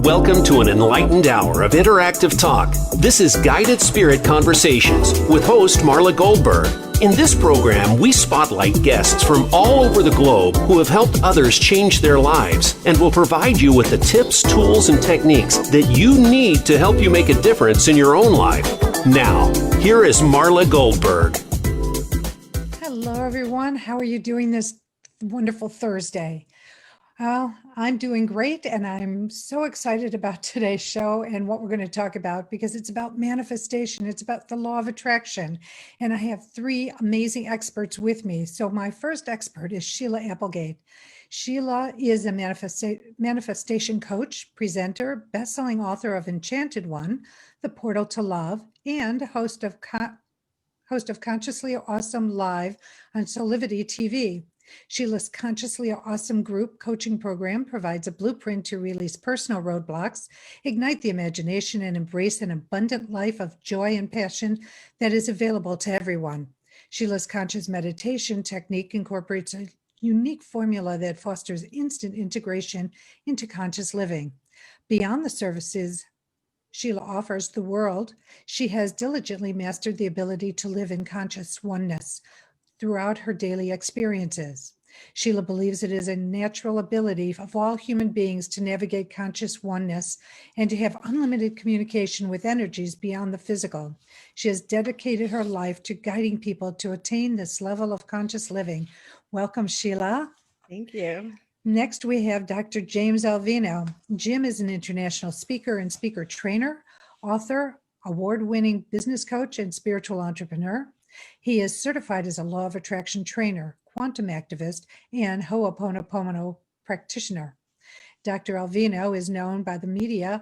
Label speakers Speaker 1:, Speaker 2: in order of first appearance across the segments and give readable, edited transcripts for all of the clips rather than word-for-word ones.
Speaker 1: Welcome to an enlightened hour of interactive talk. This is Guided Spirit Conversations with host Marla Goldberrg. In this program, we spotlight guests from all over the globe who have helped others change their lives and will provide you with the tips, tools, and techniques that you need to help you make a difference in your own life. Now, here is Marla Goldberrg.
Speaker 2: Hello, everyone. How are you doing this wonderful Thursday? Well, I'm doing great, and I'm so excited about today's show and what we're going to talk about because it's about manifestation. It's about the law of attraction, and I have three amazing experts with me. So my first expert is Sheila Applegate. Sheila is a manifestation coach, presenter, best-selling author of Enchanted, The Portal to Love, and host of Consciously Awesome Live on Soulivity TV. Sheila's Consciously Awesome group coaching program provides a blueprint to release personal roadblocks, ignite the imagination, and embrace an abundant life of joy and passion that is available to everyone. Sheila's conscious meditation technique incorporates a unique formula that fosters instant integration into conscious living. Beyond the services Sheila offers the world, she has diligently mastered the ability to live in conscious oneness throughout her daily experiences. Sheila believes it is a natural ability of all human beings to navigate conscious oneness and to have unlimited communication with energies beyond the physical. She has dedicated her life to guiding people to attain this level of conscious living. Welcome, Sheila.
Speaker 3: Thank you.
Speaker 2: Next, we have Dr. James Alvino. Jim is an international speaker and speaker trainer, author, award-winning business coach, and spiritual entrepreneur. He is certified as a law of attraction trainer, quantum activist, and Ho'oponopono practitioner. Dr. Alvino is known by the media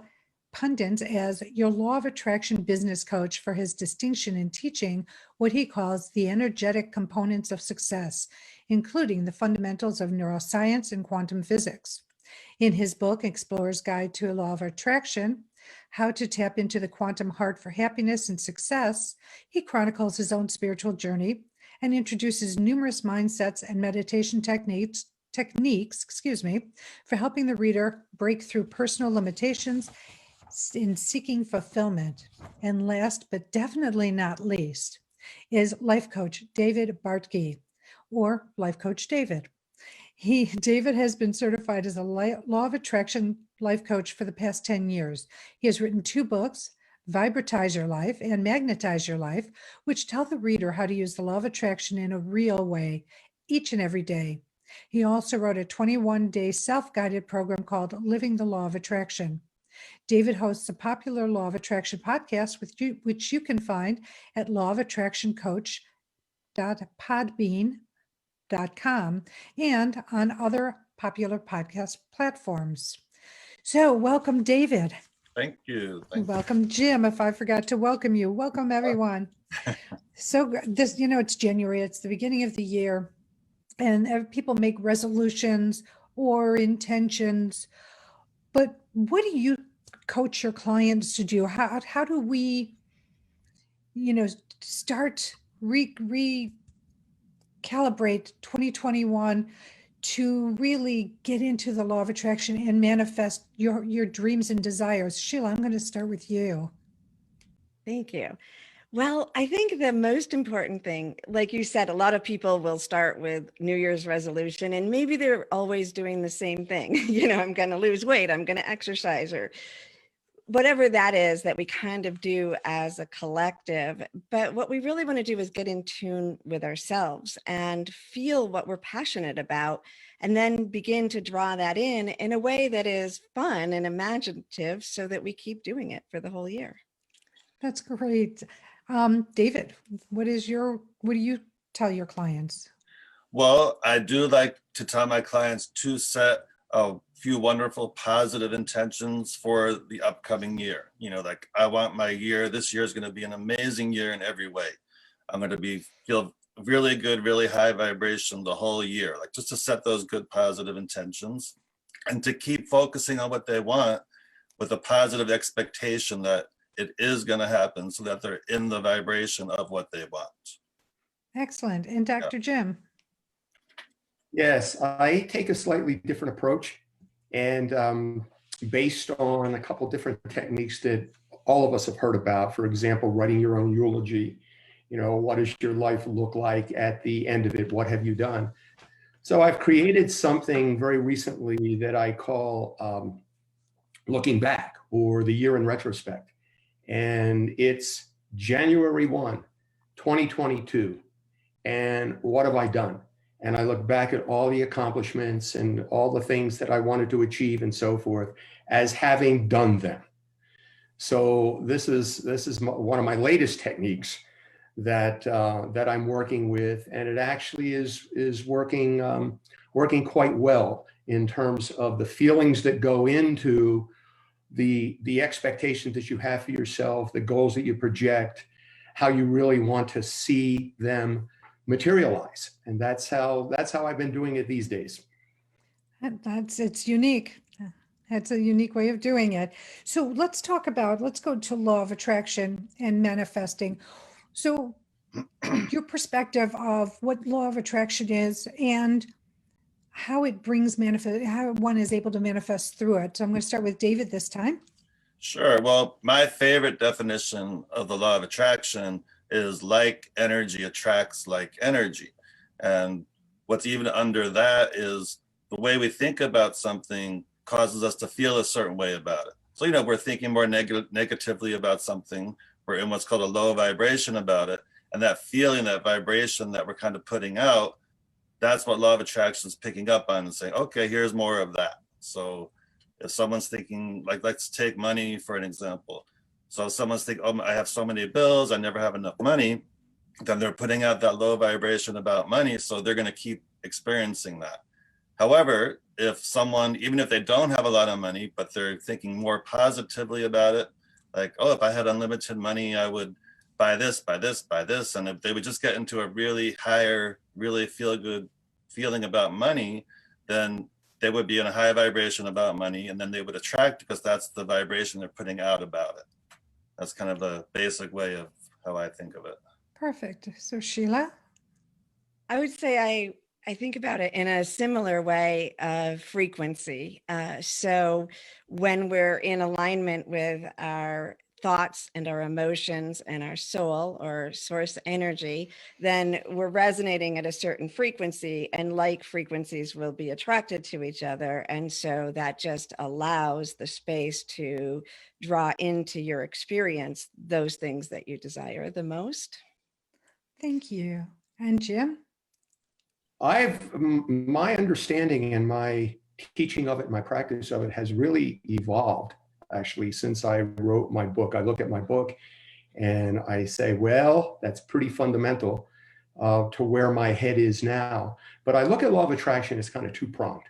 Speaker 2: pundits as your law of attraction business coach for his distinction in teaching what he calls the energetic components of success, including the fundamentals of neuroscience and quantum physics. In his book, Explorer's Guide to a Law of Attraction, How to Tap into the Quantum Heart for Happiness and Success, he chronicles his own spiritual journey and introduces numerous mindsets and meditation techniques, for helping the reader break through personal limitations in seeking fulfillment. And last, but definitely not least, is life coach David Bartky, or Life Coach David. David has been certified as a law of attraction life coach for the past 10 years. He has written 2 books, Vibratize Your Life and Magnetize Your Life, which tell the reader how to use the law of attraction in a real way each and every day. He also wrote a 21-day self-guided program called Living the Law of Attraction. David hosts a popular Law of Attraction podcast, which you can find at lawofattraction.podbean.com and on other popular podcast platforms. So welcome, David.
Speaker 4: Thank you.
Speaker 2: Welcome, Jim. If I forgot to welcome you, welcome everyone. So this, it's January, it's the beginning of the year, and people make resolutions or intentions, but what do you coach your clients to do? How do we, start recalibrate 2021 to really get into the law of attraction and manifest your dreams and desires? Sheila, I'm going to start with you.
Speaker 3: Thank you. Well, I think the most important thing, like you said, a lot of people will start with New Year's resolution, and maybe they're always doing the same thing. I'm going to lose weight, I'm going to exercise, or whatever that is that we kind of do as a collective. But what we really want to do is get in tune with ourselves and feel what we're passionate about, and then begin to draw that in a way that is fun and imaginative so that we keep doing it for the whole year.
Speaker 2: That's great. David, what do you tell your clients?
Speaker 4: Well, I do like to tell my clients to set a few wonderful positive intentions for the upcoming year. I want this year is going to be an amazing year in every way. I'm going to feel really good, really high vibration the whole year, just to set those good positive intentions and to keep focusing on what they want with a positive expectation that it is going to happen, so that they're in the vibration of what they want.
Speaker 2: Excellent. And Dr. Jim?
Speaker 5: Yes, I take a slightly different approach, and based on a couple different techniques that all of us have heard about. For example, writing your own eulogy. What does your life look like at the end of it? What have you done? So I've created something very recently that I call looking back, or the year in retrospect. And it's January 1, 2022. And what have I done? And I look back at all the accomplishments and all the things that I wanted to achieve and so forth as having done them. So this is one of my latest techniques that I'm working with, and it actually is working quite well in terms of the feelings that go into the expectations that you have for yourself, the goals that you project, how you really want to see them materialize. And that's how I've been doing it these days.
Speaker 2: It's unique. That's a unique way of doing it. So let's go to law of attraction and manifesting. So your perspective of what law of attraction is and how it brings how one is able to manifest through it. So I'm going to start with David this time.
Speaker 4: Sure. Well, my favorite definition of the law of attraction is like energy attracts like energy. And what's even under that is the way we think about something causes us to feel a certain way about it. So, we're thinking more negatively about something. We're in what's called a low vibration about it. And that feeling, that vibration that we're kind of putting out, that's what law of attraction is picking up on and saying, okay, here's more of that. So if someone's thinking, like, let's take money for an example. So if someone's thinking, oh, I have so many bills, I never have enough money, then they're putting out that low vibration about money. So they're going to keep experiencing that. However, if someone, even if they don't have a lot of money, but they're thinking more positively about it, like, oh, if I had unlimited money, I would buy this, buy this, buy this. And if they would just get into a really higher, really feel good feeling about money, then they would be in a high vibration about money, and then they would attract because that's the vibration they're putting out about it. That's kind of the basic way of how I think of it.
Speaker 2: Perfect. So Sheila?
Speaker 3: I would say I think about it in a similar way of frequency. So when we're in alignment with our thoughts and our emotions and our soul or source energy, then we're resonating at a certain frequency, and like frequencies will be attracted to each other. And so that just allows the space to draw into your experience those things that you desire the most.
Speaker 2: Thank you. And Jim?
Speaker 5: My understanding and my teaching of it, my practice of it has really evolved actually since I wrote my book. I look at my book and I say, well, that's pretty fundamental to where my head is now. But I look at law of attraction as kind of two-pronged.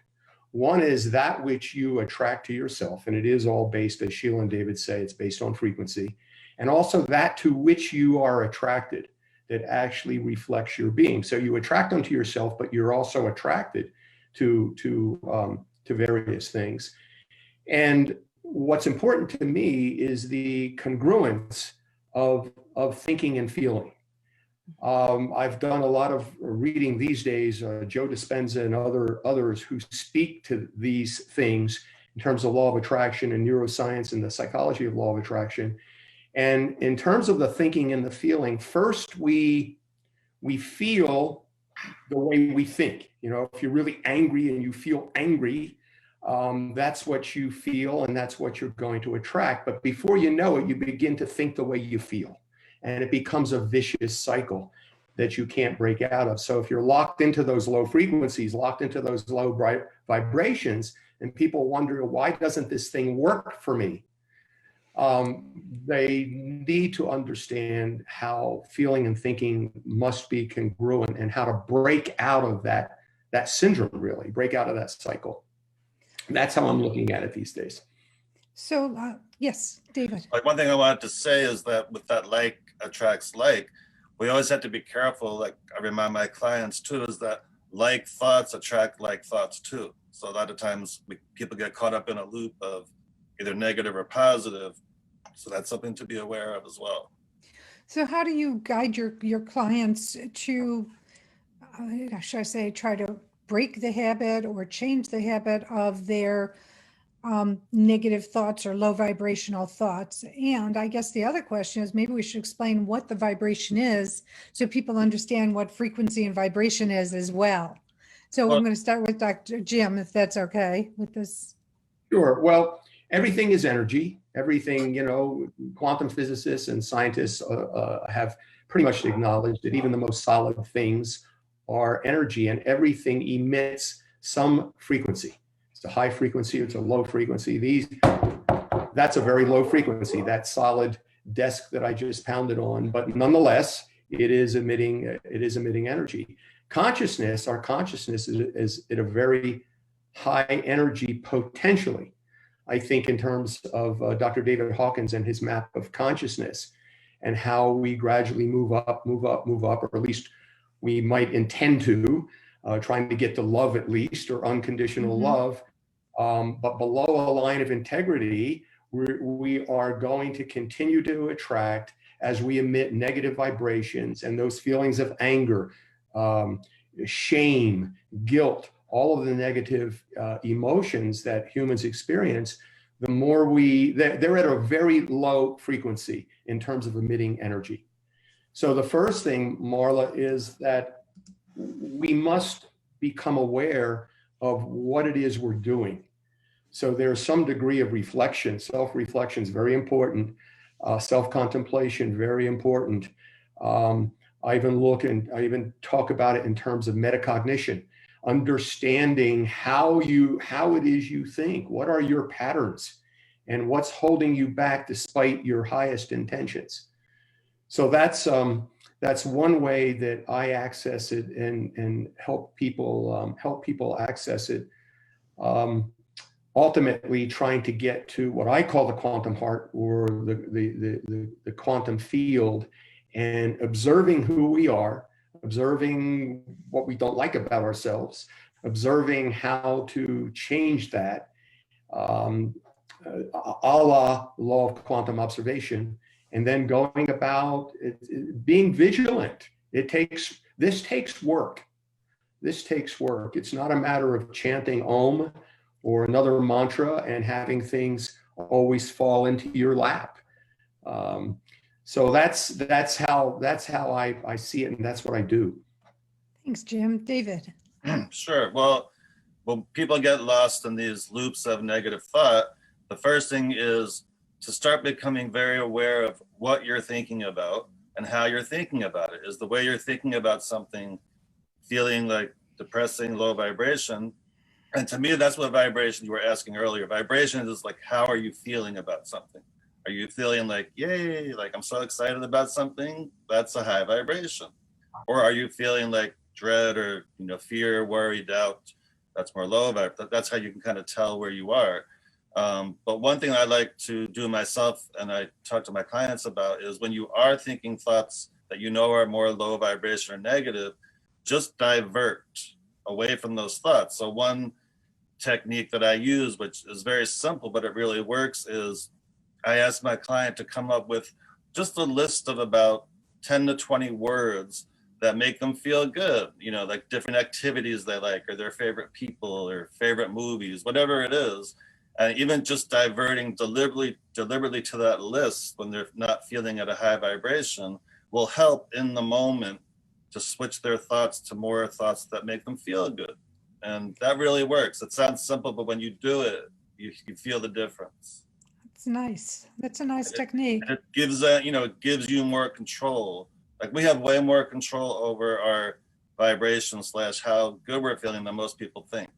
Speaker 5: One is that which you attract to yourself, and it is all based, as Sheila and David say, it's based on frequency, and also that to which you are attracted that actually reflects your being. So you attract them to yourself, but you're also attracted to various things. And what's important to me is the congruence of thinking and feeling. I've done a lot of reading these days, Joe Dispenza and others who speak to these things in terms of law of attraction and neuroscience and the psychology of law of attraction. And in terms of the thinking and the feeling, first we feel the way we think. If you're really angry and you feel angry, that's what you feel and that's what you're going to attract. But before you know it, you begin to think the way you feel. And it becomes a vicious cycle that you can't break out of. So if you're locked into those low frequencies, locked into those low vibrations, and people wonder, why doesn't this thing work for me? They need to understand how feeling and thinking must be congruent and how to break out of that syndrome, really, break out of that cycle. That's how I'm looking at it these days.
Speaker 2: So, yes, David.
Speaker 4: Like, one thing I wanted to say is that with that like attracts like, we always have to be careful. Like, I remind my clients too, is that like thoughts attract like thoughts too. So a lot of times people get caught up in a loop of either negative or positive. So that's something to be aware of as well.
Speaker 2: So how do you guide your clients to, should I say, try to break the habit or change the habit of their negative thoughts or low vibrational thoughts. And I guess the other question is, maybe we should explain what the vibration is so people understand what frequency and vibration is as well. So
Speaker 4: Well-
Speaker 2: I'm going to start with Dr. Jim, if that's okay with this.
Speaker 5: Sure. Well, everything is energy. Everything, quantum physicists and scientists have pretty much acknowledged that even the most solid things are energy, and everything emits some frequency. It's a high frequency, it's a low frequency. That's a very low frequency, that solid desk that I just pounded on, but nonetheless, it is emitting energy. Our consciousness is at a very high energy potentially. I think in terms of Dr. David Hawkins and his map of consciousness and how we gradually move up, or at least we might intend to, trying to get to love at least, or unconditional love. But below a line of integrity, we are going to continue to attract, as we emit negative vibrations and those feelings of anger, shame, guilt, all of the negative emotions that humans experience, the more they're at a very low frequency in terms of emitting energy. So the first thing, Marla, is that we must become aware of what it is we're doing. So there's some degree of reflection. Self-reflection is very important. Self-contemplation, very important. I even talk about it in terms of metacognition, understanding how it is you think. What are your patterns and what's holding you back despite your highest intentions? So that's one way that I access it and help people access it. Ultimately trying to get to what I call the quantum heart, or the quantum field, and observing who we are, observing what we don't like about ourselves, observing how to change that, a la law of quantum observation, and then going about being vigilant. This takes work. It's not a matter of chanting Om or another mantra and having things always fall into your lap. So that's how I see it, and that's what I do.
Speaker 2: Thanks, Jim. David.
Speaker 4: Sure. Well, when people get lost in these loops of negative thought, the first thing is to start becoming very aware of what you're thinking about and how you're thinking about it. Is the way you're thinking about something feeling like depressing, low vibration? And to me, that's what vibration, you were asking earlier. Vibration is like, how are you feeling about something? Are you feeling like, yay, like I'm so excited about something? That's a high vibration. Or are you feeling like dread or fear, worry, doubt? That's more low vibe. That's how you can kind of tell where you are. But one thing I like to do myself, and I talk to my clients about, is when you are thinking thoughts that are more low vibration or negative, just divert away from those thoughts. So one technique that I use, which is very simple, but it really works, is I ask my client to come up with just a list of about 10 to 20 words that make them feel good, like different activities they like, or their favorite people, or favorite movies, whatever it is. And even just diverting deliberately to that list when they're not feeling at a high vibration will help in the moment to switch their thoughts to more thoughts that make them feel good. And that really works. It sounds simple, but when you do it, you feel the difference.
Speaker 2: That's nice. That's a nice technique.
Speaker 4: It gives it gives you more control. Like we have way more control over our vibration / how good we're feeling than most people think.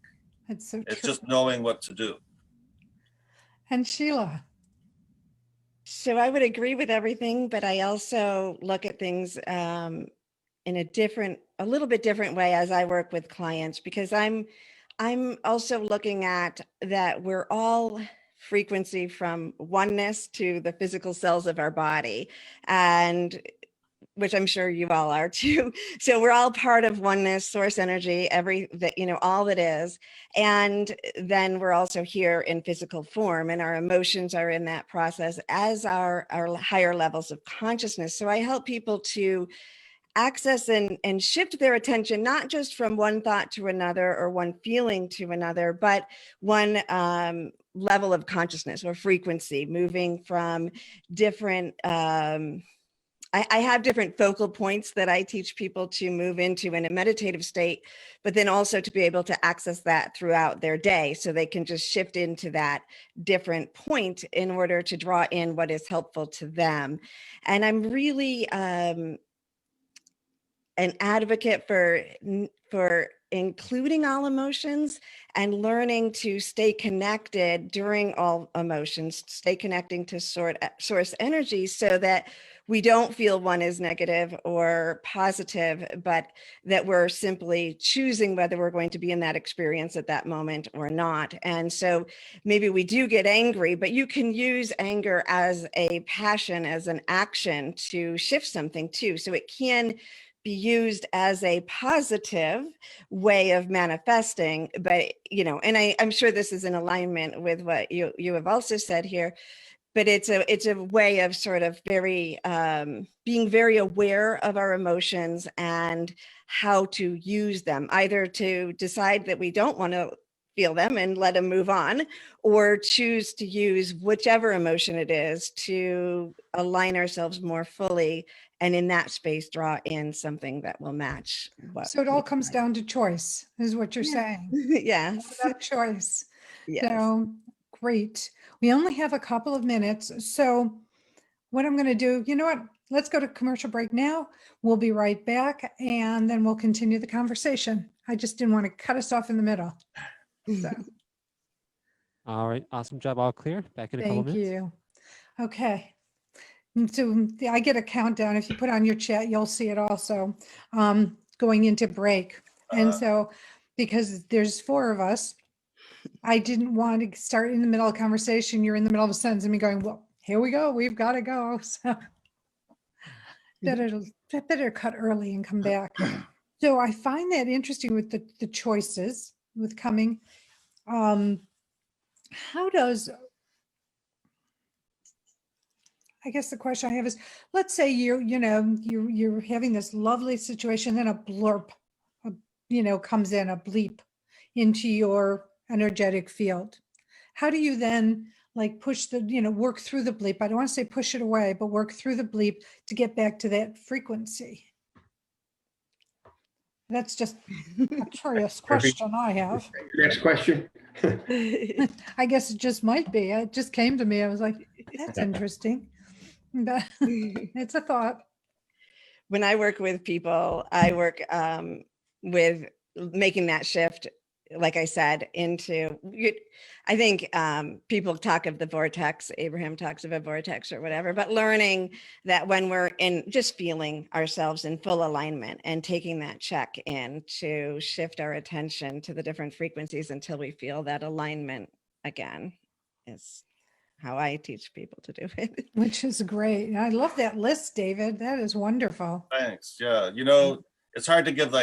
Speaker 2: It's so
Speaker 4: It's
Speaker 2: true.
Speaker 4: just knowing what to do.
Speaker 2: And Sheila.
Speaker 3: So I would agree with everything, but I also look at things in a little bit different way as I work with clients, because I'm also looking at that we're all frequency from oneness to the physical cells of our body, and which I'm sure you all are too. So we're all part of oneness, source energy, all that is. And then we're also here in physical form, and our emotions are in that process, as are our higher levels of consciousness. So I help people to access and shift their attention, not just from one thought to another or one feeling to another, but one level of consciousness or frequency, moving from different, I have different focal points that I teach people to move into in a meditative state, but then also to be able to access that throughout their day so they can just shift into that different point in order to draw in what is helpful to them. And I'm really an advocate for including all emotions and learning to stay connected during all emotions, stay connecting to source energy so that we don't feel one is negative or positive, but that we're simply choosing whether we're going to be in that experience at that moment or not. And so maybe we do get angry, but you can use anger as a passion, as an action to shift something too. So it can be used as a positive way of manifesting, but and I'm sure this is in alignment with what you have also said here, but it's a way of sort of very being very aware of our emotions and how to use them, either to decide that we don't want to feel them and let them move on, or choose to use whichever emotion it is to align ourselves more fully, and in that space draw in something that will match what.
Speaker 2: So it all comes down to choice, is what you're saying.
Speaker 3: Yes.
Speaker 2: All about choice.
Speaker 3: Yes.
Speaker 2: So great. We only have a couple of minutes. So what I'm going to do, you know what? Let's go to commercial break now. We'll be right back and then we'll continue the conversation. I just didn't want to cut us off in the middle. So
Speaker 6: All right. Awesome job. All clear. Back in a couple
Speaker 2: thank
Speaker 6: minutes.
Speaker 2: you. Okay. So I get a countdown. If you put on your chat, you'll see it also going into break. And so because there's 4 of us, I didn't want to start in the middle of a conversation. You're in the middle of a sentence and me going, well, here we go. We've got to go. So better cut early and come back. So I find that interesting with the choices with coming. How does, I guess the question I have is, let's say you're having this lovely situation, then a blurb, comes in, a bleep into your energetic field. How do you then push work through the bleep? I don't want to say push it away, but work through the bleep to get back to that frequency. That's just a curious question I have.
Speaker 5: Next question.
Speaker 2: I guess it just might be. It just came to me. I was like, that's interesting. But it's a thought.
Speaker 3: When I work with people, I work with making that shift, like I said, into, I think people talk of the vortex, Abraham talks of a vortex or whatever, but learning that when we're in, just feeling ourselves in full alignment and taking that check in to shift our attention to the different frequencies until we feel that alignment again is how I teach people to do it.
Speaker 2: Which is great. I love that list, David. That is wonderful.
Speaker 4: Thanks. Yeah. It's hard to give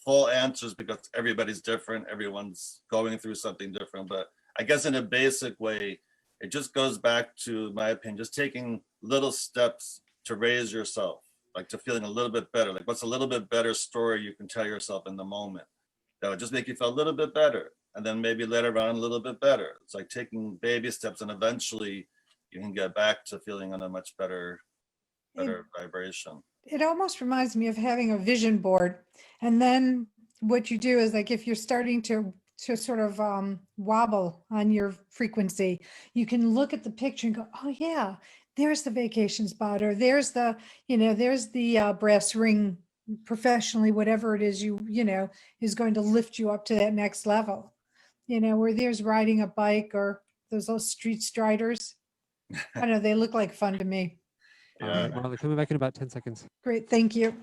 Speaker 4: full answers because everybody's different. Everyone's going through something different. But I guess in a basic way, it just goes back to, my opinion, just taking little steps to raise yourself, to feeling a little bit better. What's a little bit better story you can tell yourself in the moment that would just make you feel a little bit better? And then maybe later on a little bit better. It's like taking baby steps, and eventually you can get back to feeling on a much better vibration.
Speaker 2: It almost reminds me of having a vision board. And then what you do is if you're starting to sort of wobble on your frequency, you can look at the picture and go, oh yeah, there's the vacation spot, or there's the, there's the brass ring professionally, whatever it is, is going to lift you up to that next level. Where there's riding a bike or those little street striders. I don't know, they look like fun to me.
Speaker 4: Yeah.
Speaker 6: Marla, coming back in about 10 seconds.
Speaker 2: Great, thank you.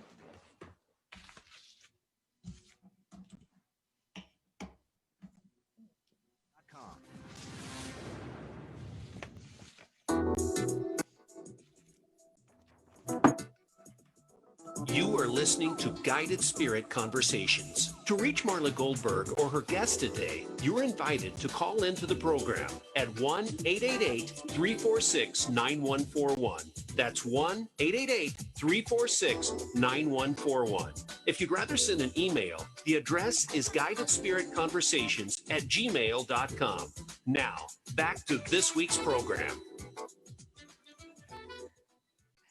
Speaker 1: You are listening to Guided Spirit Conversations. To reach Marla Goldberrg or her guest today, you're invited to call into the program at 1-888-346-9141. That's 1-888-346-9141. If you'd rather send an email, the address is guidedspiritconversations@gmail.com. Now, back to this week's program.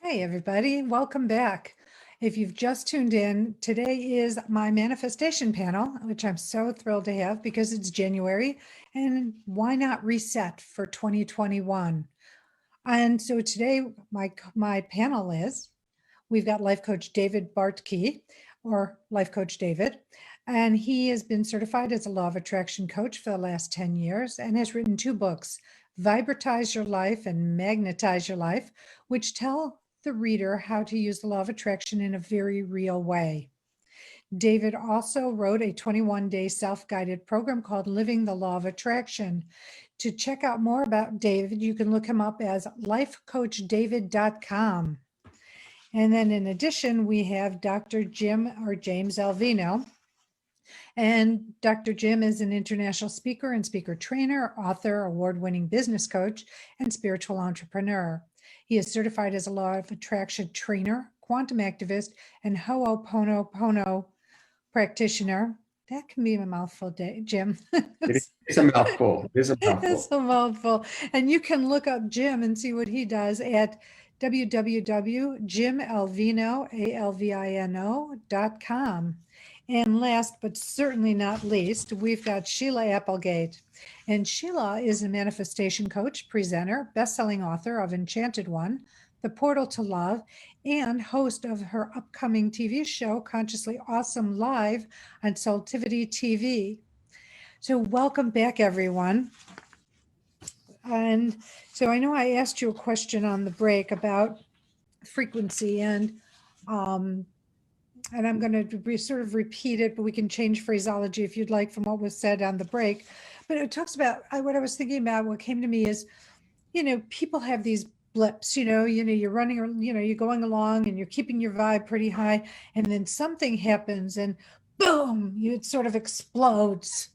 Speaker 2: Hey, everybody, welcome back. If you've just tuned in, today is my manifestation panel, which I'm so thrilled to have because it's January, and why not reset for 2021? And so today, my panel is, we've got life coach David Bartky, or life coach David, and he has been certified as a law of attraction coach for the last 10 years and has written 2 books, Vibratize Your Life and Magnetize Your Life, which tell the reader how to use the law of attraction in a very real way. David also wrote a 21-day self-guided program called Living the Law of Attraction. To check out more about David, you can look him up as lifecoachdavid.com. And then in addition, we have Dr. Jim or James Alvino. And Dr. Jim is an international speaker and speaker trainer, author, award-winning business coach, and spiritual entrepreneur. He is certified as a law of attraction trainer, quantum activist, and Ho'oponopono practitioner. That can be a mouthful, Jim.
Speaker 5: It's a mouthful. It's a mouthful.
Speaker 2: It's a mouthful. And you can look up Jim and see what he does at www.jimalvino.com. And last but certainly not least, we've got Sheila Applegate. And Sheila is a manifestation coach, presenter, best-selling author of Enchanted One, The Portal to Love, and host of her upcoming TV show, Consciously Awesome Live on Soulivity TV. So welcome back, everyone. And so I know I asked you a question on the break about frequency, and I'm going to sort of repeat it, but we can change phraseology if you'd like from what was said on the break. But it talks about what I was thinking about. What came to me is, people have these blips. You're running, or you're going along, and you're keeping your vibe pretty high, and then something happens, and boom, it sort of explodes.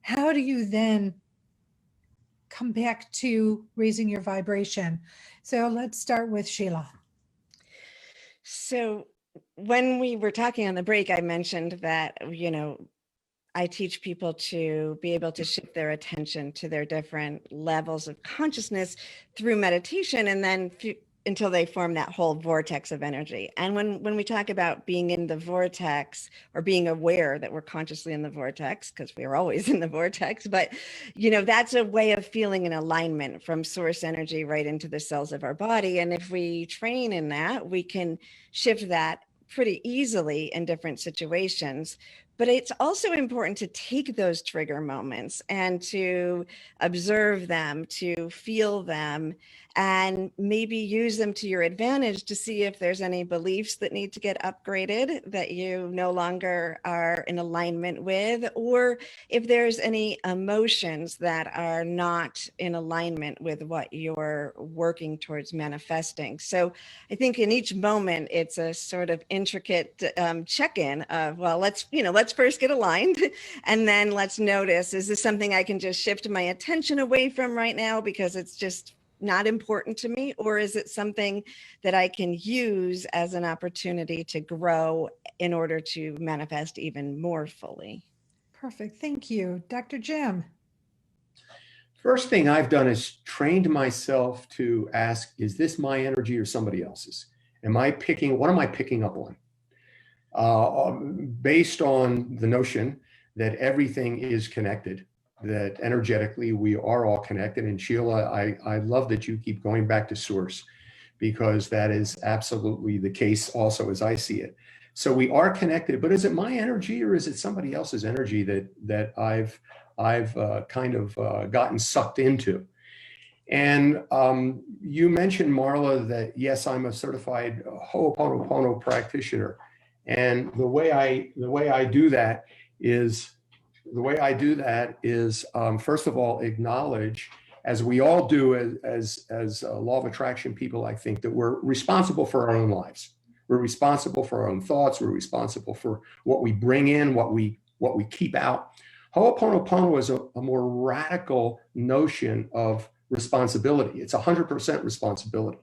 Speaker 2: How do you then come back to raising your vibration? So let's start with Sheila.
Speaker 3: So when we were talking on the break, I mentioned that, I teach people to be able to shift their attention to their different levels of consciousness through meditation, and then until they form that whole vortex of energy. And when we talk about being in the vortex, or being aware that we're consciously in the vortex, because we're always in the vortex, but that's a way of feeling an alignment from source energy right into the cells of our body. And if we train in that, we can shift that pretty easily in different situations. But it's also important to take those trigger moments and to observe them, to feel them, and maybe use them to your advantage to see if there's any beliefs that need to get upgraded that you no longer are in alignment with, or if there's any emotions that are not in alignment with what you're working towards manifesting. So I think in each moment, it's a sort of intricate check-in of, well, let's first get aligned, and then let's notice, is this something I can just shift my attention away from right now because it's just not important to me, or is it something that I can use as an opportunity to grow in order to manifest even more fully?
Speaker 2: Perfect. Thank you. Dr. Jim.
Speaker 5: First thing I've done is trained myself to ask, is this my energy or somebody else's? What am I picking up on? Based on the notion that everything is connected, that energetically we are all connected. And Sheila, I love that you keep going back to source, because that is absolutely the case also as I see it. So we are connected, but is it my energy or is it somebody else's energy that I've kind of gotten sucked into? And you mentioned, Marla, that yes, I'm a certified Ho'oponopono practitioner. And the way I do that is first of all, acknowledge, as we all do as law of attraction people, I think, that we're responsible for our own lives. We're responsible for our own thoughts. We're responsible for what we bring in, what we keep out. Ho'oponopono is a more radical notion of responsibility. It's 100% responsibility,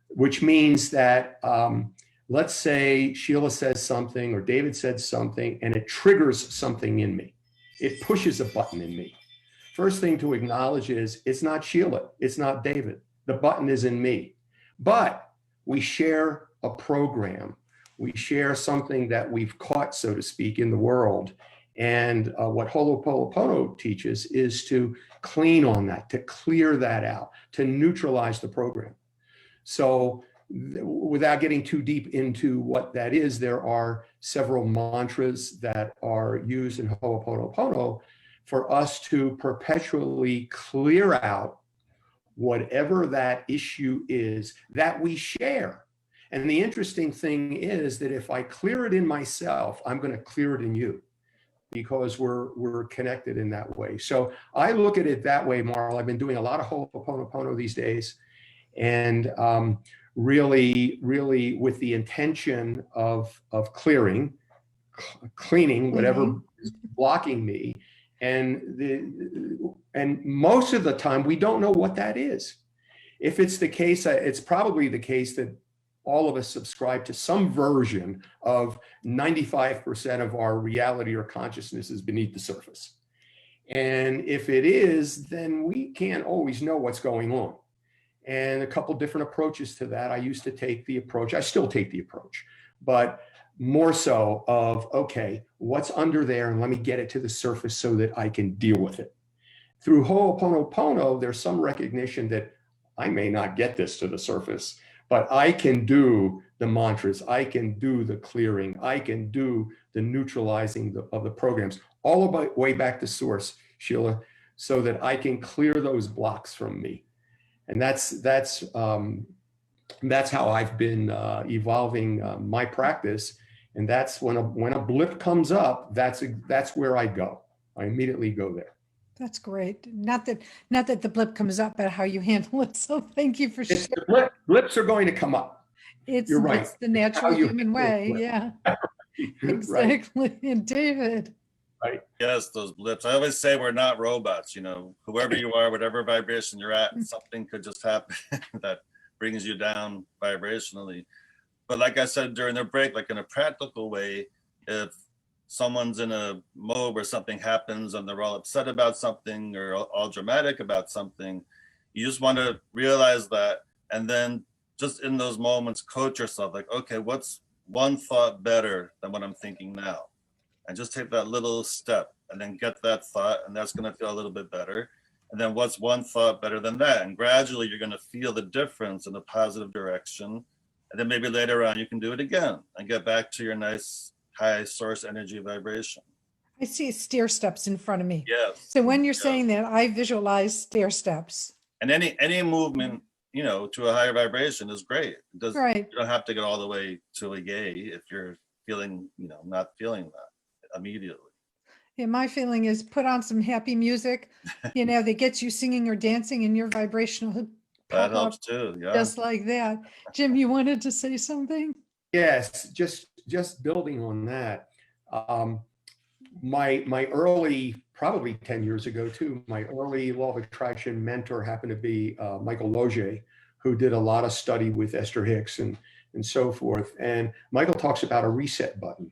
Speaker 5: which means that let's say Sheila says something or David said something and it triggers something in me. It pushes a button in me. First thing to acknowledge is it's not Sheila, it's not David. The button is in me. But we share a program. We share something that we've caught, so to speak, in the world. And what Ho'oponopono teaches is to clean on that, to clear that out, to neutralize the program. So without getting too deep into what that is, there are several mantras that are used in Ho'oponopono for us to perpetually clear out whatever that issue is that we share. And the interesting thing is that if I clear it in myself, I'm going to clear it in you, because we're connected in that way. So I look at it that way, Marla. I've been doing a lot of Ho'oponopono these days, and really with the intention of clearing, cleaning whatever is blocking me. And most of the time we don't know what that is. If it's the case, it's probably the case that all of us subscribe to some version of 95% of our reality or consciousness is beneath the surface. And if it is, then we can't always know what's going on. And a couple different approaches to that. I used to take the approach, I still take the approach, but more so of, okay, what's under there, and let me get it to the surface so that I can deal with it. Through Ho'oponopono, there's some recognition that I may not get this to the surface, but I can do the mantras, I can do the clearing, I can do the neutralizing of the programs, all the way back to source, Sheila, so that I can clear those blocks from me. And that's how I've been evolving my practice. And that's when a blip comes up, that's where I go. I immediately go there.
Speaker 2: That's great. Not that the blip comes up, but how you handle it. So thank you for sharing.
Speaker 5: Blips are going to come up. You're right.
Speaker 2: It's the natural human way. Yeah, exactly.
Speaker 5: Right.
Speaker 2: And David.
Speaker 5: Right.
Speaker 4: Yes, those blips. I always say we're not robots, you know, whoever you are, whatever vibration you're at, something could just happen that brings you down vibrationally. But like I said during the break, like in a practical way, if someone's in a mode where something happens and they're all upset about something or all dramatic about something, you just want to realize that. And then just in those moments, coach yourself like, okay, what's one thought better than what I'm thinking now? And just take that little step and then get that thought, and that's going to feel a little bit better. And then what's one thought better than that? And gradually you're going to feel the difference in the positive direction. And then maybe later on you can do it again and get back to your nice high source energy vibration.
Speaker 2: I see stair steps in front of me.
Speaker 4: Yes.
Speaker 2: So when you're saying that, I visualize stair steps.
Speaker 4: And any movement, you know, to a higher vibration is great. It does,
Speaker 2: Right.
Speaker 4: You don't have to get all the way to a yay if you're feeling, you know, not feeling that immediately.
Speaker 2: Yeah, my feeling is put on some happy music, you know, that gets you singing or dancing in your vibrational.
Speaker 4: That helps too. Yeah.
Speaker 2: Just like that. Jim, you wanted to say something?
Speaker 5: Yes, just building on that. My early, probably 10 years ago too, my early law of attraction mentor happened to be Michael Loge, who did a lot of study with Esther Hicks and so forth. And Michael talks about a reset button,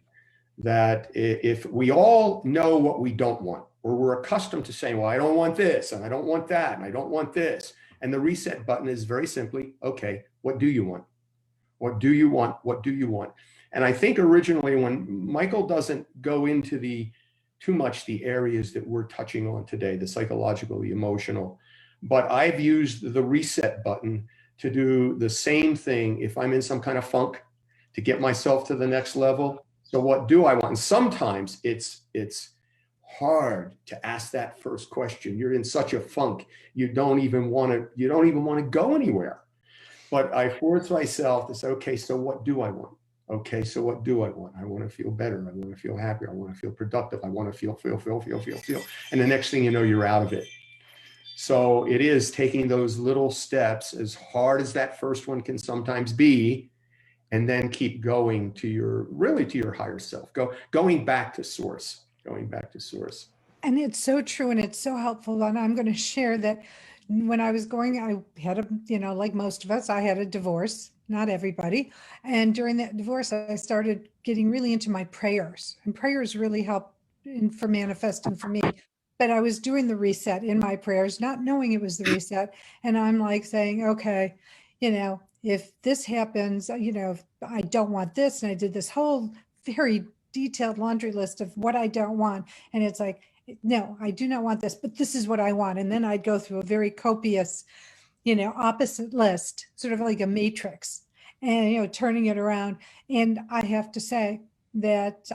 Speaker 5: that if we all know what we don't want, or we're accustomed to saying, well, I don't want this, and I don't want that, and I don't want this. And the reset button is very simply, okay, what do you want? What do you want? What do you want? And I think originally when Michael doesn't go into too much the areas that we're touching on today, the psychological, the emotional, but I've used the reset button to do the same thing if I'm in some kind of funk, to get myself to the next level. So what do I want? And sometimes it's hard to ask that first question. You're in such a funk, you don't even want to go anywhere. But I force myself to say, okay, so what do I want? Okay, so what do I want? I want to feel better. I want to feel happier. I want to feel productive. I want to feel. And the next thing you know, you're out of it. So it is taking those little steps, as hard as that first one can sometimes be, and then keep going to your higher self, going back to source.
Speaker 2: And it's so true, and it's so helpful. And I'm going to share that when I was going, I had like most of us, I had a divorce, not everybody. And during that divorce, I started getting really into my prayers, and prayers really help for manifesting for me. But I was doing the reset in my prayers, not knowing it was the reset. And I'm like saying, okay, if this happens, if I don't want this. And I did this whole very detailed laundry list of what I don't want. And it's like, no, I do not want this, but this is what I want. And then I'd go through a very copious, opposite list, sort of like a matrix, and, turning it around. And I have to say that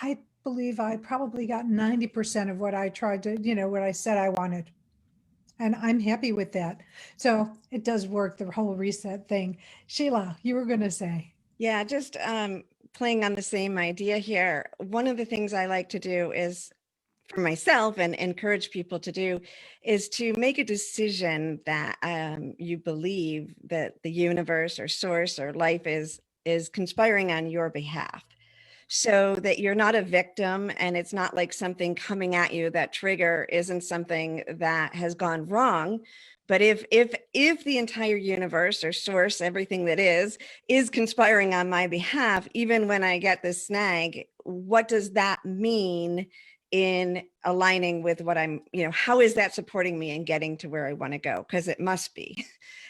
Speaker 2: I believe I probably got 90% of what I tried to, what I said I wanted. And I'm happy with that. So it does work, the whole reset thing. Sheila, you were going to say.
Speaker 3: Yeah, just playing on the same idea here. One of the things I like to do is, for myself and encourage people to do, is to make a decision that you believe that the universe or source or life is conspiring on your behalf, so that you're not a victim, and it's not like something coming at you. That trigger isn't something that has gone wrong. But if the entire universe or source, everything that is conspiring on my behalf, even when I get this snag, what does that mean in aligning with what I'm, how is that supporting me in getting to where I want to go? Because it must be.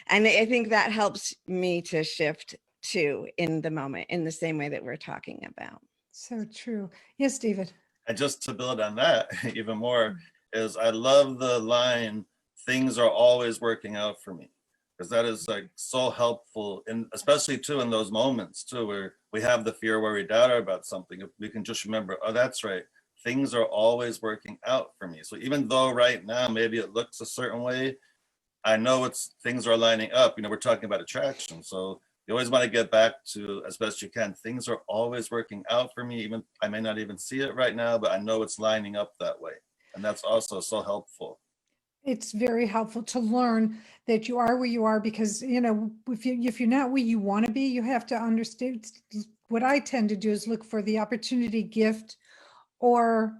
Speaker 3: And I think that helps me to shift too in the moment, in the same way that we're talking about.
Speaker 2: So true. Yes, David.
Speaker 4: And just to build on that even more, is I love the line, things are always working out for me, because that is like so helpful, and especially too in those moments too where we have the fear, where we doubt about something. If we can just remember, oh, that's right, things are always working out for me. So even though right now maybe it looks a certain way, I know things are lining up. We're talking about attraction, so you always want to get back to, as best you can, things are always working out for me. Even I may not even see it right now, but I know it's lining up that way, and that's also so helpful.
Speaker 2: It's very helpful to learn that you are where you are, because if you're not where you want to be, you have to understand. What I tend to do is look for the opportunity, gift, or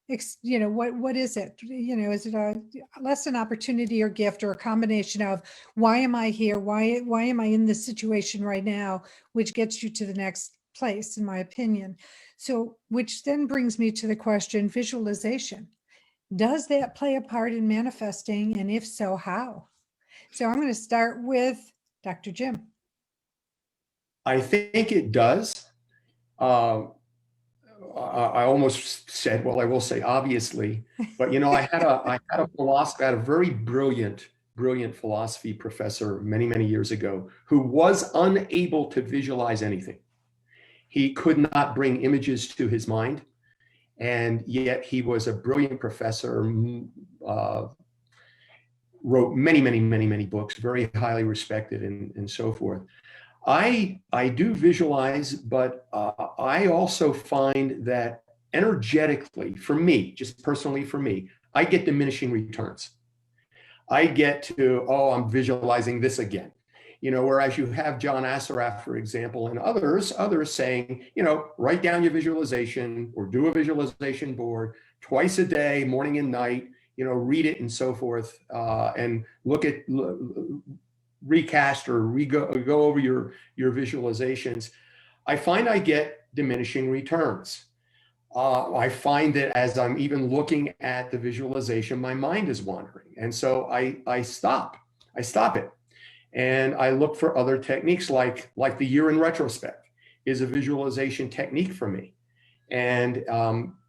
Speaker 2: what is it? Is it a lesson, opportunity, or gift, or a combination of why am I here? Why am I in this situation right now? Which gets you to the next place, in my opinion. So, which then brings me to the question, visualization. Does that play a part in manifesting? And if so, how? So I'm going to start with Dr. Jim.
Speaker 5: I think it does. I almost said, well, I will say obviously, but I had a philosopher, I had a very brilliant philosophy professor many years ago who was unable to visualize anything. He could not bring images to his mind, and yet he was a brilliant professor, wrote many books, very highly respected, and so forth. I do visualize, but I also find that energetically, for me, just personally for me, I get diminishing returns. I get to, oh, I'm visualizing this again. Whereas you have John Assaraf, for example, and others saying, write down your visualization or do a visualization board twice a day, morning and night, read it and so forth, and recast or go over your visualizations. I find I get diminishing returns. I find that as I'm even looking at the visualization, my mind is wandering. And so I stop it. And I look for other techniques like the year in retrospect is a visualization technique for me. And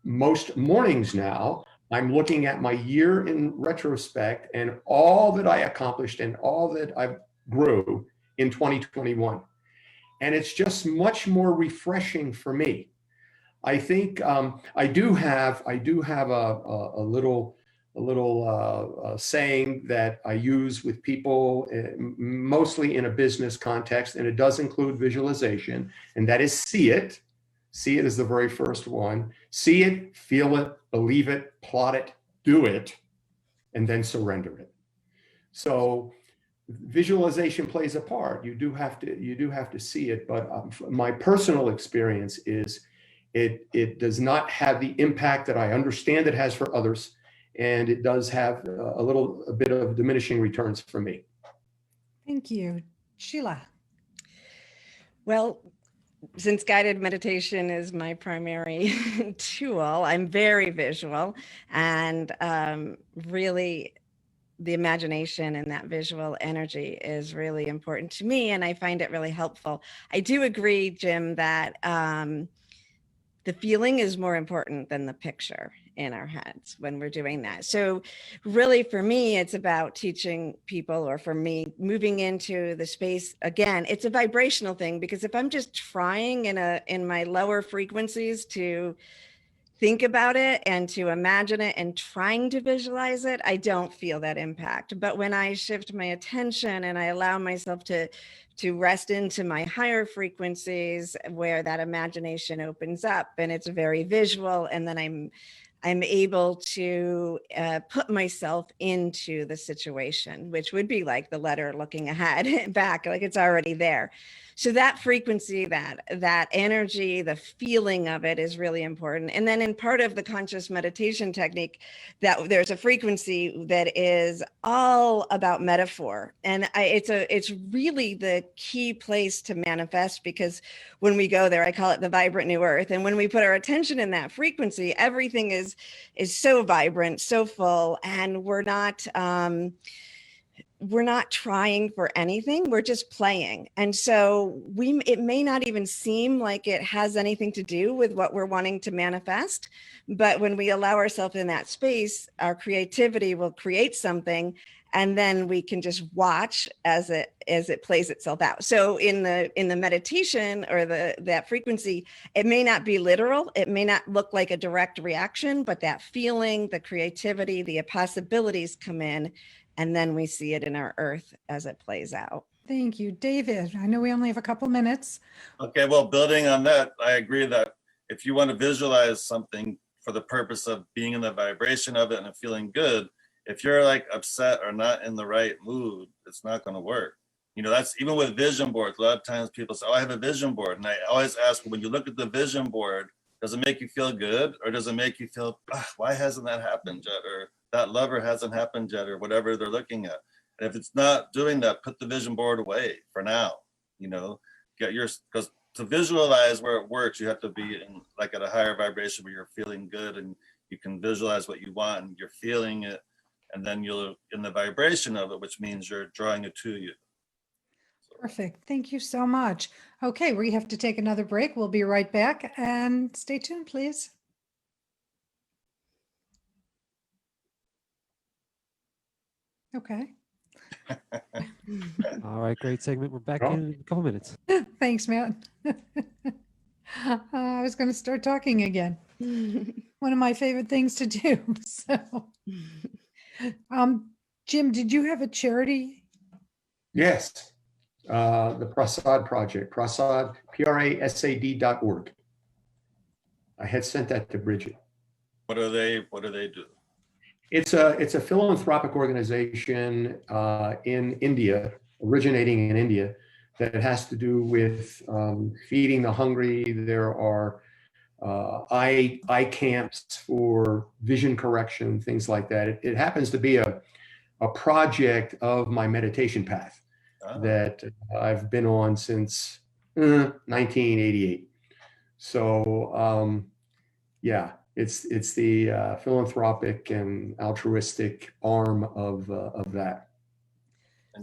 Speaker 5: most mornings now, I'm looking at my year in retrospect and all that I accomplished and all that I grew in 2021. And it's just much more refreshing for me. I think I do have a little saying that I use with people, mostly in a business context, and it does include visualization, and that is see it. See it is the very first one. See it, feel it, believe it, plot it, do it, and then surrender it. So visualization plays a part. You do have to see it, but my personal experience is it does not have the impact that I understand it has for others, and it does have a bit of diminishing returns for me.
Speaker 2: Thank you. Sheila.
Speaker 3: Well, since guided meditation is my primary tool, I'm very visual, and really the imagination and that visual energy is really important to me, and I find it really helpful. I do agree, Jim, that the feeling is more important than the picture in our heads when we're doing that. So really for me, it's about teaching people, or for me, moving into the space. Again, it's a vibrational thing, because if I'm just trying in my lower frequencies to think about it and to imagine it and trying to visualize it, I don't feel that impact. But when I shift my attention and I allow myself to rest into my higher frequencies, where that imagination opens up and it's very visual, and then I'm able to put myself into the situation, which would be like the letter looking ahead back, like it's already there. So that frequency, that energy, the feeling of it is really important. And then in part of the conscious meditation technique, that there's a frequency that is all about metaphor. And it's really the key place to manifest, because when we go there, I call it the vibrant new earth. And when we put our attention in that frequency, everything is so vibrant, so full, and we're not trying for anything. We're just playing. And so it may not even seem like it has anything to do with what we're wanting to manifest. But when we allow ourselves in that space, our creativity will create something, and then we can just watch as it plays itself out. So in the meditation, or that frequency, it may not be literal. It may not look like a direct reaction, but that feeling, the creativity, the possibilities come in, and then we see it in our earth as it plays out.
Speaker 2: Thank you. David, I know we only have a couple minutes.
Speaker 4: Okay, well, building on that, I agree that if you want to visualize something for the purpose of being in the vibration of it and feeling good, if you're like upset or not in the right mood, it's not going to work. You know, that's even with vision boards. A lot of times people say, oh, I have a vision board. And I always ask, when you look at the vision board, does it make you feel good? Or does it make you feel, why hasn't that happened yet? Or that lover hasn't happened yet, or whatever they're looking at. And if it's not doing that, put the vision board away for now. You know, because to visualize where it works, you have to be in like at a higher vibration where you're feeling good, and you can visualize what you want and you're feeling it, and then you're in the vibration of it, which means you're drawing it to you.
Speaker 2: Perfect. Thank you so much. Okay, we have to take another break. We'll be right back, and stay tuned, please. Okay.
Speaker 6: All right, great segment. We're back in a couple minutes.
Speaker 2: Thanks, Matt. I was going to start talking again. One of my favorite things to do. So, Jim, did you have a charity?
Speaker 5: Yes, the Prasad Project, Prasad, PRASAD.org. I had sent that to Bridget.
Speaker 4: What do they do?
Speaker 5: It's a philanthropic organization in India, originating in India, that has to do with feeding the hungry. There are eye camps for vision correction, things like that. It happens to be a project of my meditation path that I've been on since 1988. So yeah. It's the philanthropic and altruistic arm of that.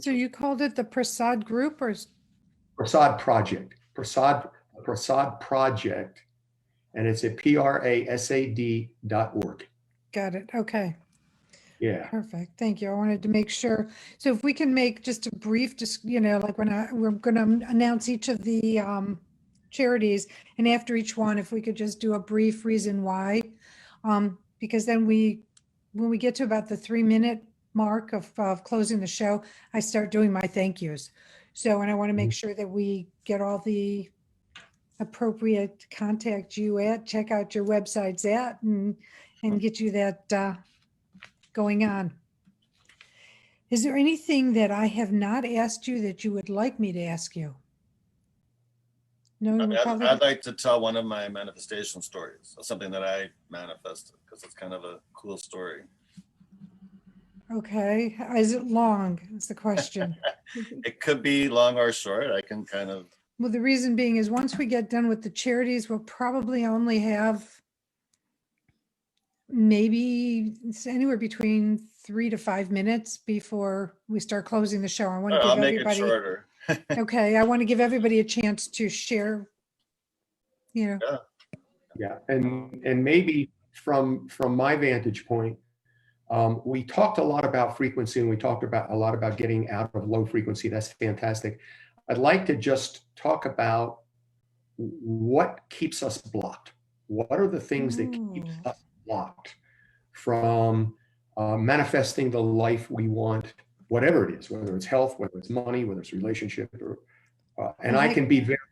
Speaker 2: So you called it the Prasad Group, or
Speaker 5: Prasad Project? Prasad Project, and it's at PRASAD.org.
Speaker 2: Got it. Okay.
Speaker 5: Yeah.
Speaker 2: Perfect. Thank you. I wanted to make sure. So if we can make just a brief, like we're going to announce each of the charities, and after each one, if we could just do a brief reason why, because then when we get to about the 3-minute mark of closing the show, I start doing my thank yous. So, and I want to make sure that we get all the appropriate contact you at, check out your websites at, and get you that going on. Is there anything that I have not asked you that you would like me to ask you? No,
Speaker 4: I mean,
Speaker 2: we're probably,
Speaker 4: I'd like to tell one of my manifestation stories, something that I manifested, because it's kind of a cool story.
Speaker 2: okay. Is it long? Is the question.
Speaker 4: It could be long or short. I can kind of,
Speaker 2: Well, the reason being is once we get done with the charities, we'll probably only have maybe it's anywhere between 3 to 5 minutes before we start closing the show. I want to
Speaker 4: I'll
Speaker 2: give
Speaker 4: make it
Speaker 2: everybody,
Speaker 4: shorter.
Speaker 2: okay, I want to give everybody a chance to share, you know,
Speaker 5: Yeah, and maybe from my vantage point, we talked a lot about frequency, and we talked about a lot about getting out of low frequency. That's fantastic. I'd like to just talk about what keeps us blocked. What are the things that keep
Speaker 2: Ooh.
Speaker 5: us blocked from manifesting the life we want, whatever it is, whether it's health, whether it's money, whether it's relationship, or and I can be very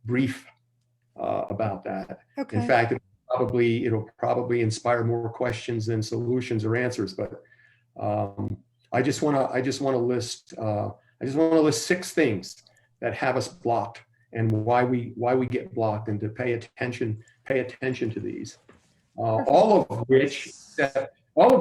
Speaker 5: brief about that. In
Speaker 2: Okay.
Speaker 5: fact, it'll probably inspire more questions than solutions or answers. But I just want to list 6 things that have us blocked and why we get blocked, and to pay attention to these. All of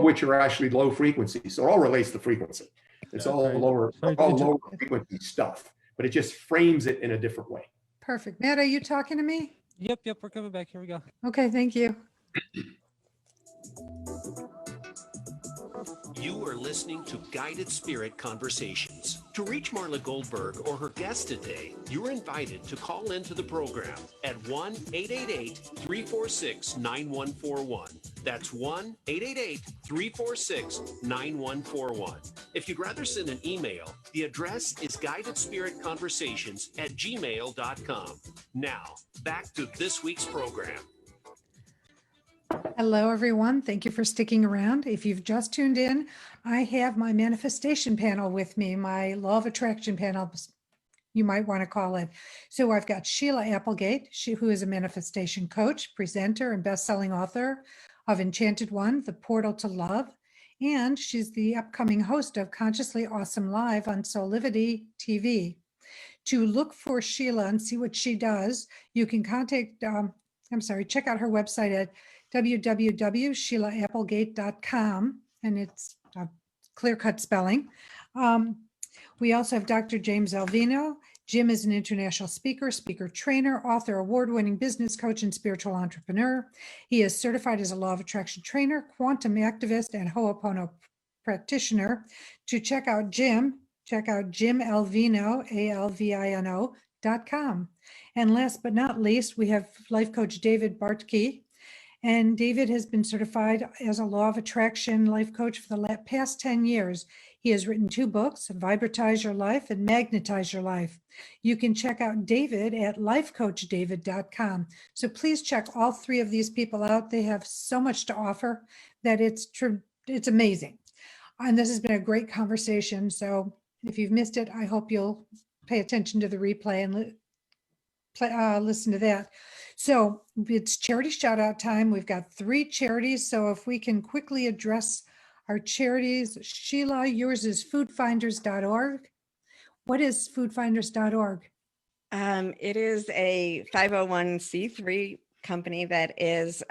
Speaker 5: which are actually low frequency. So it all relates to frequency. It's all
Speaker 6: Sorry.
Speaker 5: lower
Speaker 6: Sorry to
Speaker 5: lower frequency stuff, but it just frames it in a different way.
Speaker 2: Perfect. Matt, are you talking to me?
Speaker 6: Yep, we're coming back. Here we go.
Speaker 2: Okay, thank you.
Speaker 1: You are listening to Guided Spirit Conversations. To reach Marla Goldberrg or her guest today, you're invited to call into the program at 1-888-346-9141. That's 1-888-346-9141. If you'd rather send an email, the address is guidedspiritconversations@gmail.com. Now, back to this week's program.
Speaker 2: Hello, everyone. Thank you for sticking around. If you've just tuned in, I have my manifestation panel with me, my law of attraction panel, you might want to call it. So I've got Sheila Applegate, who is a manifestation coach, presenter, and best-selling author of Enchanted One, The Portal to Love. And she's the upcoming host of Consciously Awesome Live on Soulivity TV. To look for Sheila and see what she does, you can check out her website at www.sheilaapplegate.com, and it's a clear-cut spelling. We also have Dr. James Alvino. Jim is an international speaker trainer, author, award-winning business coach, and spiritual entrepreneur. He is certified as a law of attraction trainer, quantum activist, and Ho'oponopono practitioner. To check out Jim Alvino, ALVINO.com. And last but not least, we have life coach David Bartky. And David has been certified as a law of attraction life coach for the past 10 years. He has written 2 books, Vibratize Your Life and Magnetize Your Life. You can check out David at lifecoachdavid.com. So please check all 3 of these people out. They have so much to offer that it's amazing. And this has been a great conversation. So if you've missed it, I hope you'll pay attention to the replay and listen to that. So it's charity shout out time. We've got 3 charities. So if we can quickly address our charities. Sheila, yours is foodfinders.org. What is foodfinders.org?
Speaker 3: It is a 501c3 company that is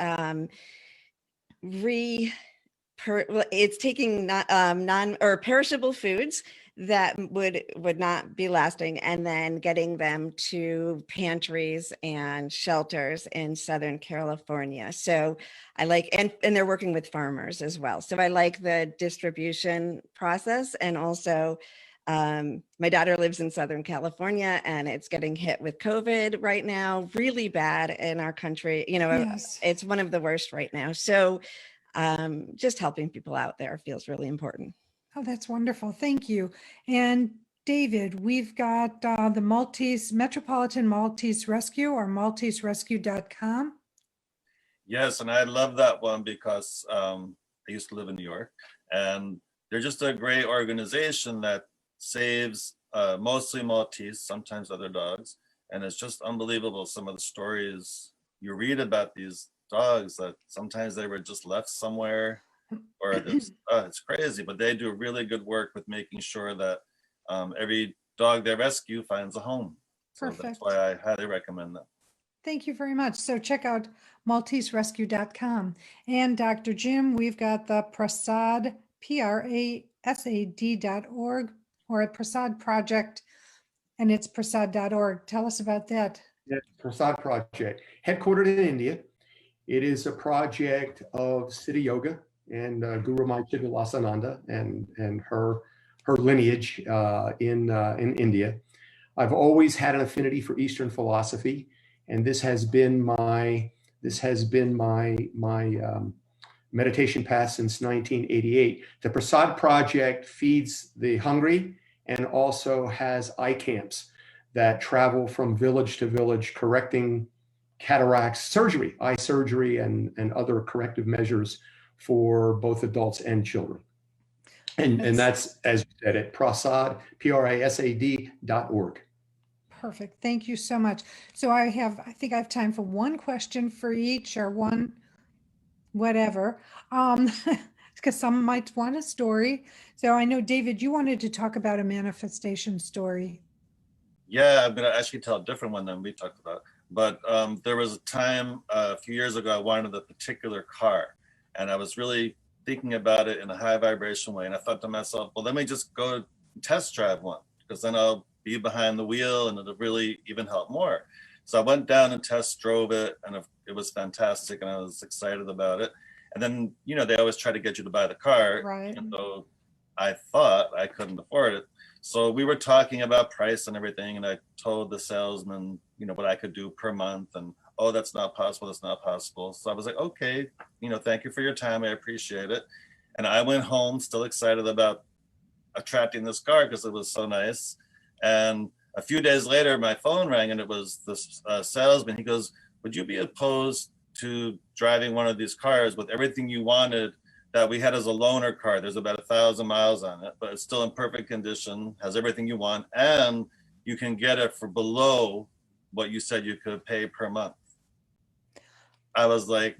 Speaker 3: it's taking non or perishable foods that would not be lasting, and then getting them to pantries and shelters in Southern California. So I like, and they're working with farmers as well. So I like the distribution process. And also my daughter lives in Southern California, and it's getting hit with COVID right now, really bad in our country.
Speaker 2: Yes.
Speaker 3: It's one of the worst right now. So just helping people out there feels really important.
Speaker 2: Oh, that's wonderful. Thank you. And David, we've got the Metropolitan Maltese Rescue, or malteserescue.com.
Speaker 4: Yes, and I love that one because I used to live in New York, and they're just a great organization that saves mostly Maltese, sometimes other dogs. And it's just unbelievable, some of the stories you read about these dogs, that sometimes they were just left somewhere or it's crazy, but they do really good work with making sure that every dog they rescue finds a home. So
Speaker 2: Perfect.
Speaker 4: that's why I highly recommend them.
Speaker 2: Thank you very much. So check out MalteseRescue.com. And Dr. Jim, we've got the Prasad, PRASAD.org, or a Prasad Project, and it's prasad.org. Tell us about that.
Speaker 5: Yeah, Prasad Project, headquartered in India. It is a project of Siddha Yoga and Guru Mai Chidilasananda and her lineage in India. I've always had an affinity for Eastern philosophy, and this has been my meditation path since 1988. The Prasad Project feeds the hungry and also has eye camps that travel from village to village, correcting cataracts, surgery, eye surgery, and other corrective measures for both adults and children. And that's, as you said, at Prasad, PRASAD.org.
Speaker 2: Perfect. Thank you so much. So I think I have time for one question for each, or one, whatever. Because some might want a story. So I know, David, you wanted to talk about a manifestation story.
Speaker 4: Yeah, I'm going to actually tell a different one than we talked about. But there was a time a few years ago, I wanted a particular car, and I was really thinking about it in a high vibration way. And I thought to myself, well, let me just go test drive one, because then I'll be behind the wheel and it'll really even help more. So I went down and test drove it, and it was fantastic, and I was excited about it. And then, you know, they always try to get you to buy the car,
Speaker 2: Right.
Speaker 4: even though I thought I couldn't afford it. So we were talking about price and everything, and I told the salesman, you know, what I could do per month, and oh, that's not possible, that's not possible. So I was like, okay, you know, thank you for your time, I appreciate it. And I went home still excited about attracting this car because it was so nice. And a few days later, my phone rang, and it was this salesman. He goes, would you be opposed to driving one of these cars with everything you wanted that we had as a loaner car? There's about 1,000 miles on it, but it's still in perfect condition, has everything you want, and you can get it for below what you said you could pay per month. I was like,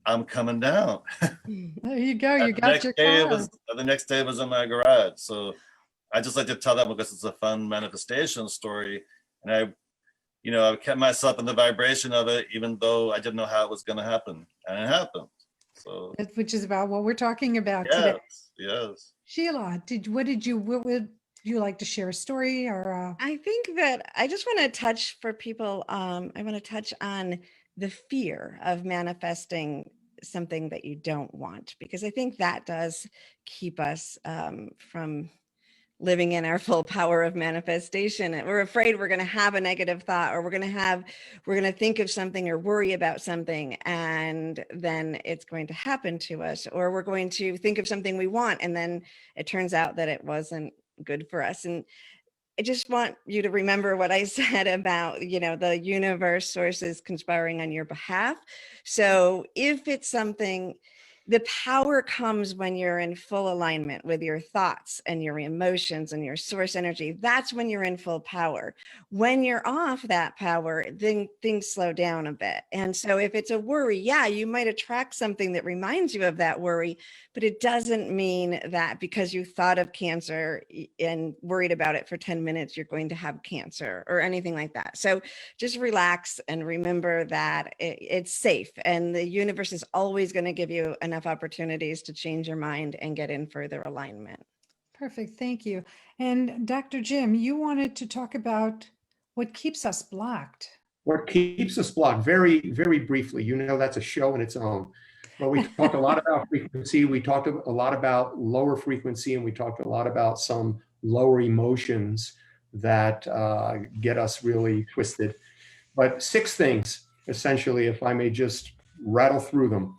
Speaker 4: I'm coming down.
Speaker 2: There you go. You got your car.
Speaker 4: The next day it was in my garage. So I just like to tell that because it's a fun manifestation story. And I kept myself in the vibration of it, even though I didn't know how it was going to happen. And it happened. So,
Speaker 2: which is about what we're talking about today.
Speaker 4: Yes.
Speaker 2: Sheila, what would you like to share a story, or?
Speaker 3: I think that I just want to touch for people. I want to touch on the fear of manifesting something that you don't want, because I think that does keep us from living in our full power of manifestation. And we're afraid we're going to have a negative thought, or we're going to think of something or worry about something, and then it's going to happen to us, or we're going to think of something we want, and then it turns out that it wasn't good for us. And I just want you to remember what I said about, the universe, sources conspiring on your behalf. So if it's something, the power comes when you're in full alignment with your thoughts and your emotions and your source energy. That's when you're in full power. When you're off that power, then things slow down a bit. And so if it's a worry, you might attract something that reminds you of that worry, but it doesn't mean that because you thought of cancer and worried about it for 10 minutes, you're going to have cancer or anything like that. So just relax and remember that it's safe, and the universe is always going to give you enough opportunities to change your mind and get in further alignment.
Speaker 2: Perfect. Thank you. And Dr. Jim, you wanted to talk about what keeps us blocked.
Speaker 5: What keeps us blocked, very, very briefly, that's a show in its own. But we talked a lot about frequency. We talked a lot about lower frequency, and we talked a lot about some lower emotions that get us really twisted. But 6 things, essentially, if I may just rattle through them.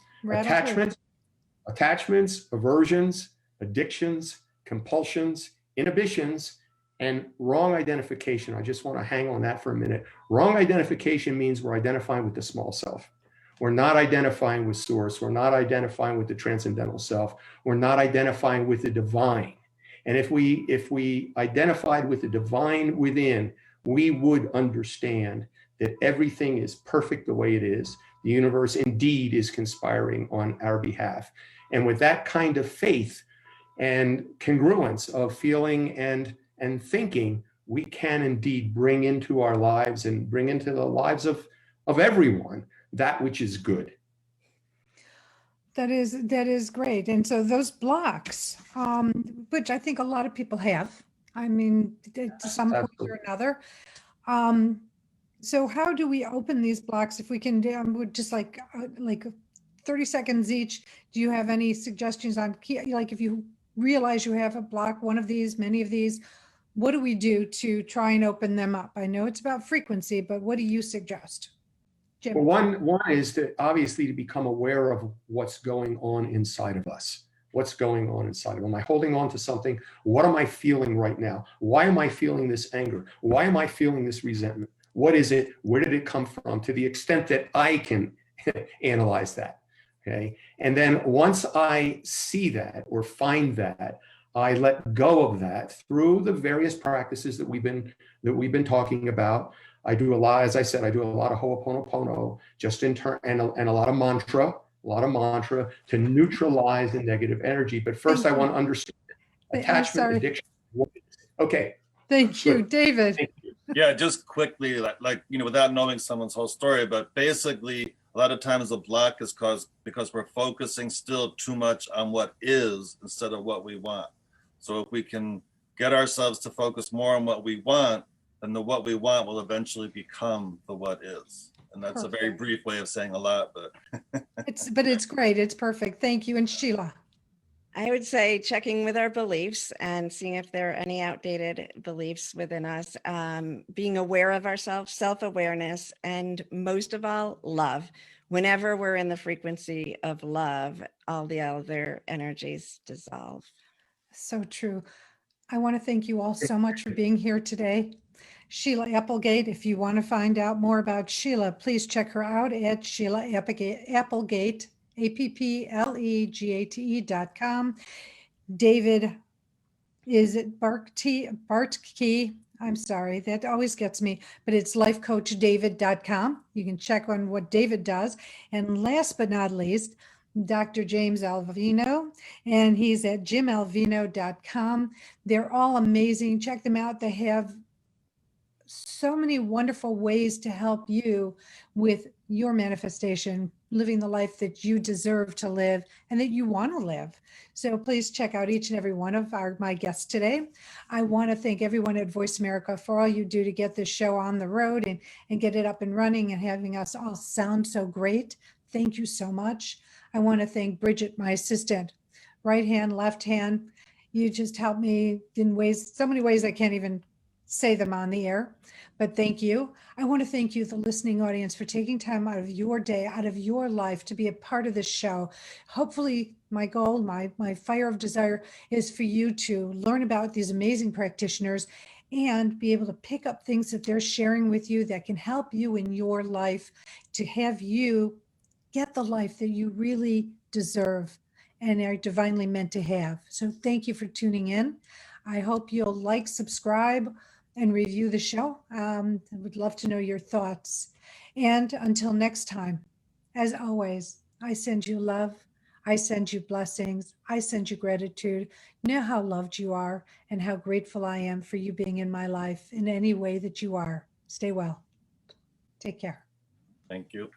Speaker 5: Attachments, aversions, addictions, compulsions, inhibitions, and wrong identification. I just want to hang on that for a minute. Wrong identification means we're identifying with the small self. We're not identifying with source. We're not identifying with the transcendental self. We're not identifying with the divine. And if we identified with the divine within, we would understand that everything is perfect the way it is, The universe indeed is conspiring on our behalf. And with that kind of faith and congruence of feeling and thinking, we can indeed bring into our lives and bring into the lives of everyone that which is good.
Speaker 2: That is great. And so those blocks, which I think a lot of people have, I mean, to some point or another. So how do we open these blocks? If we can, would just like 30 seconds each. Do you have any suggestions on like if you realize you have a block, one of these, many of these, what do we do to try and open them up? I know it's about frequency, but what do you suggest? Jim?
Speaker 5: Well, one is to obviously to become aware of what's going on inside of us. What's going on inside of me? Am I holding on to something? What am I feeling right now? Why am I feeling this anger? Why am I feeling this resentment? What is it? Where did it come from? To the extent that I can analyze that. Okay. And then once I see that or find that, I let go of that through the various practices that we've been talking about. I do a lot, as I said, I do a lot of Ho'oponopono, just in turn, and a lot of mantra to neutralize the negative energy. But first, I want to understand attachment, addiction. Okay.
Speaker 2: Thank you, David.
Speaker 5: Thank you.
Speaker 4: Yeah, just quickly, like without knowing someone's whole story, but basically, a lot of times the block is caused because we're focusing still too much on what is instead of what we want. So if we can get ourselves to focus more on what we want, then the what we want will eventually become the what is. And that's a very brief way of saying a lot, but
Speaker 2: it's great. It's perfect. Thank you. And Sheila.
Speaker 3: I would say checking with our beliefs and seeing if there are any outdated beliefs within us, being aware of ourselves, self-awareness, and most of all, love. Whenever we're in the frequency of love, all the other energies dissolve.
Speaker 2: So true. I want to thank you all so much for being here today. Sheila Applegate, if you want to find out more about Sheila, please check her out at Sheila Applegate, AppleGate.com. David, is it Bartky? I'm sorry, that always gets me, but it's lifecoachdavid.com. You can check on what David does. And last but not least, Dr. James Alvino, and he's at jimalvino.com. They're all amazing. Check them out. They have so many wonderful ways to help you with your manifestation, living the life that you deserve to live and that you want to live. So please check out each and every one of my guests today. I want to thank everyone at Voice America for all you do to get this show on the road and get it up and running and having us all sound so great. Thank you so much. I want to thank Bridget, my assistant, right hand, left hand. You just help me in so many ways I can't even say them on the air, but thank you. I want to thank you, the listening audience, for taking time out of your day, out of your life to be a part of this show. Hopefully my goal, my fire of desire is for you to learn about these amazing practitioners and be able to pick up things that they're sharing with you that can help you in your life to have you get the life that you really deserve and are divinely meant to have. So thank you for tuning in. I hope you'll like, subscribe, and review the show. I would love to know your thoughts. And until next time, as always, I send you love. I send you blessings. I send you gratitude. Know how loved you are and how grateful I am for you being in my life in any way that you are. Stay well. Take care.
Speaker 4: thank you.